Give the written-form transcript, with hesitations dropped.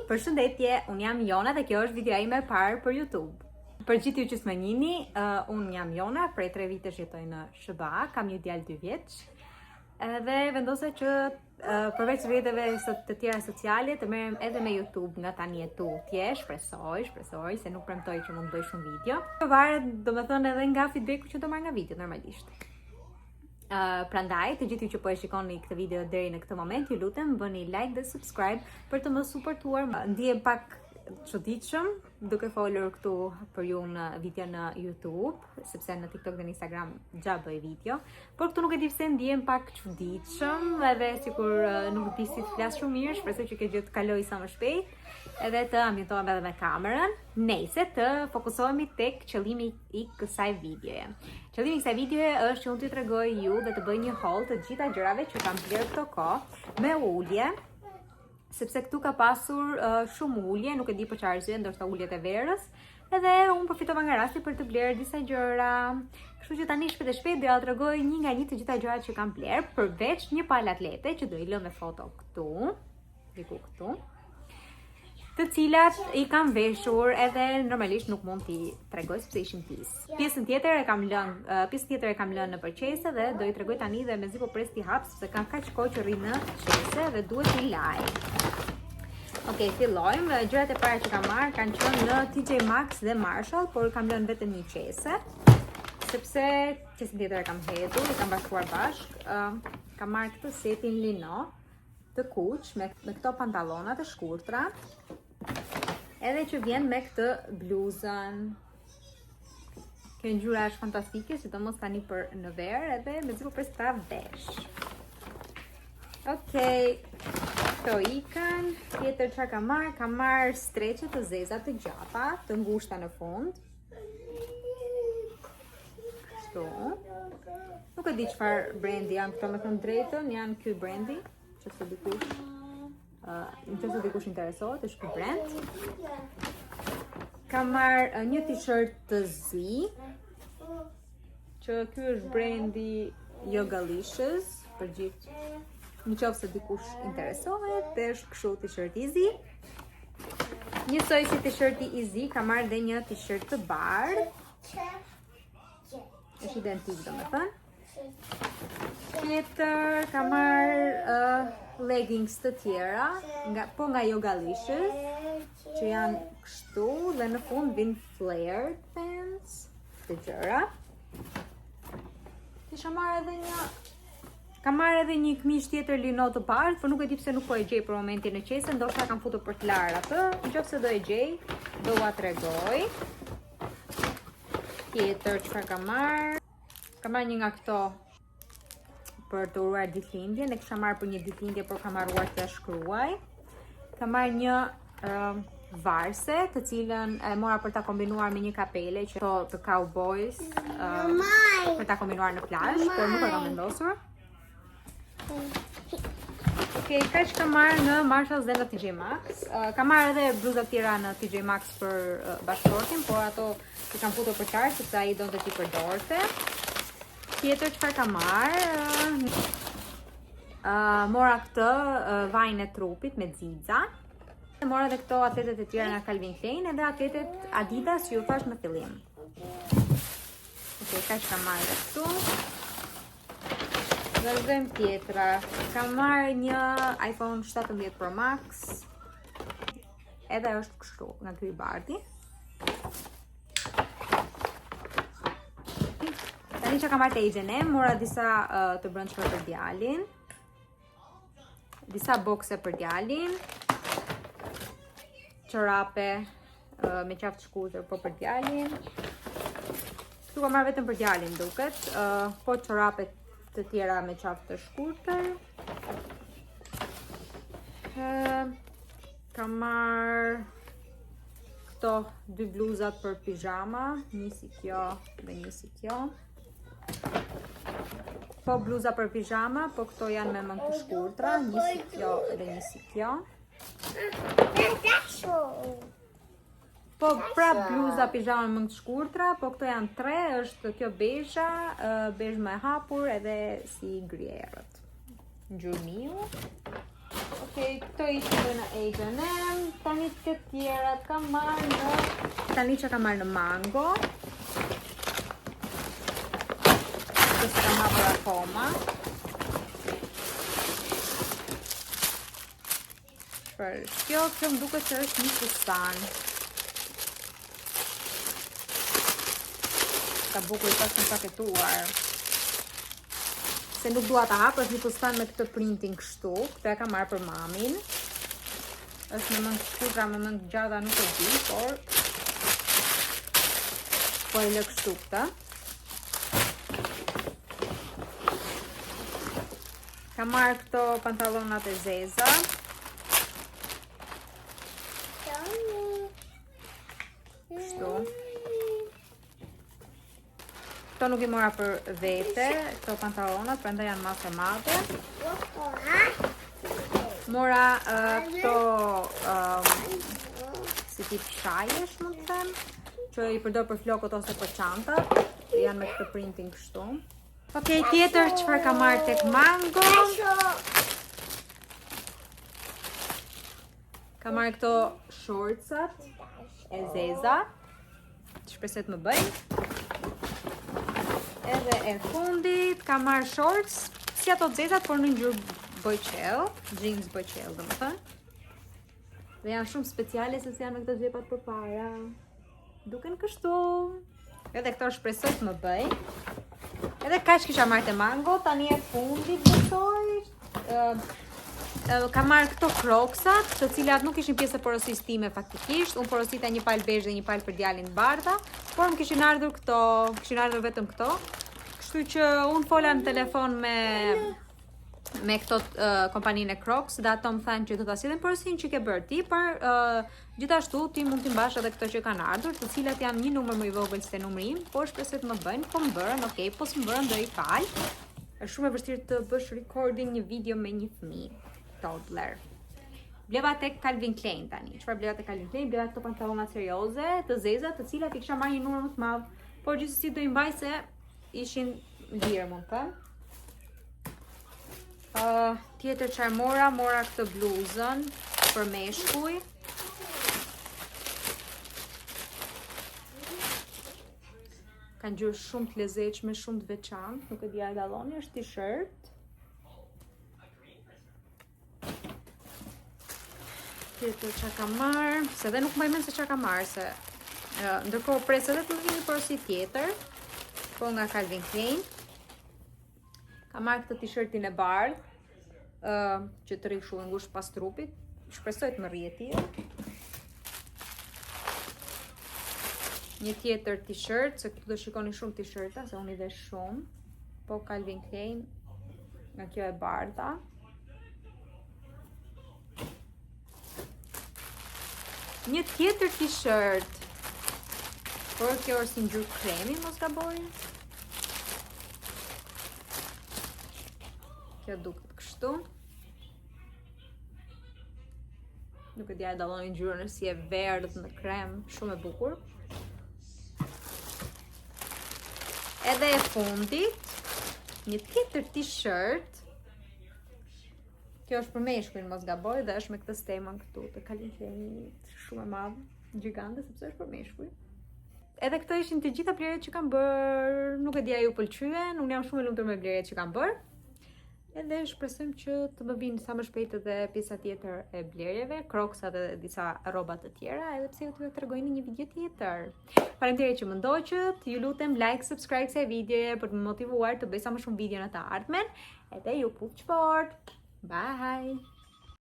Përshëndetje, unë jam Jona dhe kjo është videoja ime e parë për YouTube. Për gjithë ju që s'më njihni, unë jam Jona, prej 3 vitesh jetoj në SBA, kam një djalë 2 vjeç. Dhe vendosa që përveç rrjeteve të tjera sociale të merrem edhe me YouTube nga tani e tutje, shpresoj se nuk premtoj që mund të bëj shumë video. Varet domethënë edhe nga feedbacku që do marr nga video normalisht. Prandaj, të gjithë ju që po e shikoni këtë video deri në këtë moment, ju lutem bëni like dhe subscribe për të më suportuar. Ndihem pak çuditshëm duke folur këtu për ju në video në YouTube, sepse në TikTok dhe në Instagram gja bëj video, por këtu nuk e di pse ndihem pak çuditshëm, edhe sikur nuk di si të flas shumë mirë, shpresoj që kjo gjë të kaloj sa më shpejt, edhe të ambientohem edhe me kamerën. Nëse të fokusohemi tek qëllimi i kësaj videoje. Qëllimi i kësaj videoje është që unë t'ju tregoj ju dhe të bëj një haul të gjitha gjërave që kam bler këto kohë me ulje, sepse këtu ka pasur shumë ulje, nuk e di për çfarë arsye, ndoshta uljet e verës, edhe unë përfitova nga rasti për të bler disa gjëra. Kështu që tani shpejt e shpejt do ja tregoj një nga një të gjitha gjërat që kam bler, përveç një palë atlete që do i lë me foto këtu, diku këtu, të cilat i kam veshur edhe normalisht nuk mund t'i tregoj sepse ishin pis. Pjesën tjetër e kam lënë në qese dhe do i tregoj tani dhe mezi po pres t'i hap sepse kam kaq kohë që rri në qese dhe duhet t'i laj. Okej, fillojmë. Gjërat e para që kam marrë kanë qenë në TJ Maxx dhe Marshall, por kam lënë vetëm një qese sepse qesën tjetër e kam hedhur, i kam bashkuar bashk. Kam marrë këtë setin lino të kuq me këto pantallona të shkurtra. Edhe që vjen me këtë bluzën. Kjo ngjyra është fantastike, sidomos tani për në verë, edhe mezi po pres ta vesh. Okej. Këto ikën. Tjetër çfarë kam marrë? Kam marrë streqe të zeza të gjata, të ngushta në fund. Kështu. Nuk e di çfarë brendi janë këto, me thënë drejtën, janë ky brendi, nëse dikush interesohet, është ky brand. Kam marrë një t-shirt të zi, që ky është brendi Yogalicious, për gjithë nëse dikush interesohet, dhe është kështu t-shirt i zi. Njësoj si t-shirti i zi, kam marrë dhe një t-shirt të bardhë. Është identik domethënë. Tjetër kam marrë leggings të tjera, nga Yogalicious, që janë kështu dhe në fund vin flared pants të gjëra. Kam marrë edhe një këmish tjetër lino të bardhë, por nuk e di pse nuk po e gjej për momentin në qese, ndoshta kam futur për të larë atë. Nëse do e gjej, do ua tregoj. Tjetër çfarë kam marrë? Kam marrë një nga këto për të uruar ditëlindjen, e kisha marrë për një ditëlindje, por kam harruar t'ia shkruaj. Kam marrë një varse, të cilën e mora për ta kombinuar me një kapele që të cowboys, për ta kombinuar në plazh, por nuk e kam vendosur. Okej, kaq kam marrë në Marshalls dhe në TJ Maxx. Kam marrë edhe bluza të tjera në TJ Maxx për bashkëshortin, por ato që kam futur për qark sepse ai donte t'i përdorte. Tjetër çfarë kam marrë? Mora këtë vajin e trupit me xixa. Mora edhe këto atletet e tjera nga Calvin Klein edhe atletet Adidas që ju thash në fillim. Okej, kaq kam marrë këtu. Vazhdojmë tjetra. Kam marrë një iPhone 17 Pro Max. Edhe është kështu, nga ky i bardhi. Tani që kam marrë te H&M, mora disa të brendshme për djalin. Disa bokse për djalin. Çorape me qafë të shkurtër, po për djalin. Këtu kam marrë vetëm për djalin duket, po çorape të tjera me qafë të shkurtër. Kam marrë këto 2 bluzat për pijama, një si kjo dhe një si kjo. Po bluza për pijama, po këto janë me mëngë të shkurtra, një si kjo dhe një si kjo. Po pra bluza pijama me mëngë të shkurtra, po këto janë 3, është kjo bezha, bezh më e hapur edhe si gri errët. Ngjyrë miu. Okej, këto ishte në H&M. Tani të tjerat kam marrë në... Tani që kam marrë në Mango. Këtë se kam hapur akoma. Kjo më duket që është një fustan. Ka bukur i pas në paketuar. Se nuk dua ta hap, është një fustan me këtë printing kështu. Këtë e kam marrë për mamin. Është në mënd shkurtra, më mënd gjata nuk e di, por e lë kështu këtë. Kam marrë këto pantallonat e zeza. Kështu. Këto nuk i mora për vete, këto pantallonat, prandaj janë masë madhe. Mora këto si tip shajesh, mund të them, që i përdor për flokët ose për çantat. Janë me këtë printing kështu. Okej, tjetër çfarë kam marrë tek Mango? Kam marrë këto shortsat e zeza. Shpresoj të më bëjnë. Edhe e fundit kam marrë shorts, si ato të zezat, por në ngjyrë bëjqell, jeans bëjqell domethënë. Dhe janë shumë speciale sepse janë me këto xhepat përpara. Duken kështu. Edhe këto shpresoj të më bëjnë. Edhe kaq kisha marrë te Mango, tani e fundit besoj. Kam marrë këto Crocsat, të cilat nuk ishin pjesë e porosisë time faktikisht. Unë porosita një palë bezh dhe një palë për djalin të bardha, por më kishin ardhur këto, kishin ardhur vetëm këto. Kështu që unë fola në telefon me këto kompaninë e Crocs, dhe ato më thanë që do ta sillen porosinë që ke bërë ti, por gjithashtu ti mund t'i mbash edhe këto që kanë ardhur, të cilat janë një numër më i vogël se numri im, por shpresoj të më bëjnë, po më bërën, okay, po s'më bërën do i fal. Është shumë e vështirë të bësh recording një video me një fëmijë toddler. Bleva tek Calvin Klein tani. Çfarë bleva tek Calvin Klein? Bleva këto pantallona serioze, të zeza, të cilat i kisha marrë një numër më të madh, por gjithsesi do i mbaj se ishin lirë, mund të them. Tjetër çfarë mora këtë bluzën për meshkuj. Ka ngjyrë shumë të lezetshme, shumë të veçantë, nuk e di a e dalloni, është t-shirt. Tjetër çka kam marrë, se dhe nuk mbaj mend se çka kam marrë, se ndërkohë pres edhe të më vini porosi tjetër, po nga Calvin Klein. Kam marrë këtë t-shirtin e bardhë, që të rri shumë ngushtë pas trupit. Shpresoj të më rri e tillë. Një tjetër t-shirt, se këtu do shikoni shumë t-shirta, se unë i vesh shumë, po Calvin Klein, nga kjo e bardha. Një tjetër t-shirt, por kjo është si ngjyrë kremi, mos gaboj. Kjo duket kështu. Nuk e di a e dalloni ngjyrën, si e verdh në krem, shumë e bukur. Edhe e fundit, një tjetër t-shirt. Kjo është për meshkujin, mos gaboj, dhe është me këtë stemën këtu të Calvin Kleinit, shumë e madhe, gjigante, sepse është për meshkuj. Edhe këto ishin të gjitha blerjet që kam bërë, nuk e di a ju pëlqyen, unë jam shumë e lumtur me blerjet që kam bërë. Edhe shpresojmë që të më vinë sa më shpejt edhe pjesa tjetër e blerjeve, Crocsat edhe disa rroba të tjera, edhe pse ju t'ju tregoj në një video tjetër. Faleminderit që më ndoqët, ju lutem like, subscribe kësaj videoje për të më motivuar të bëj sa më shumë video në të ardhmen, edhe ju puq fort. Bye!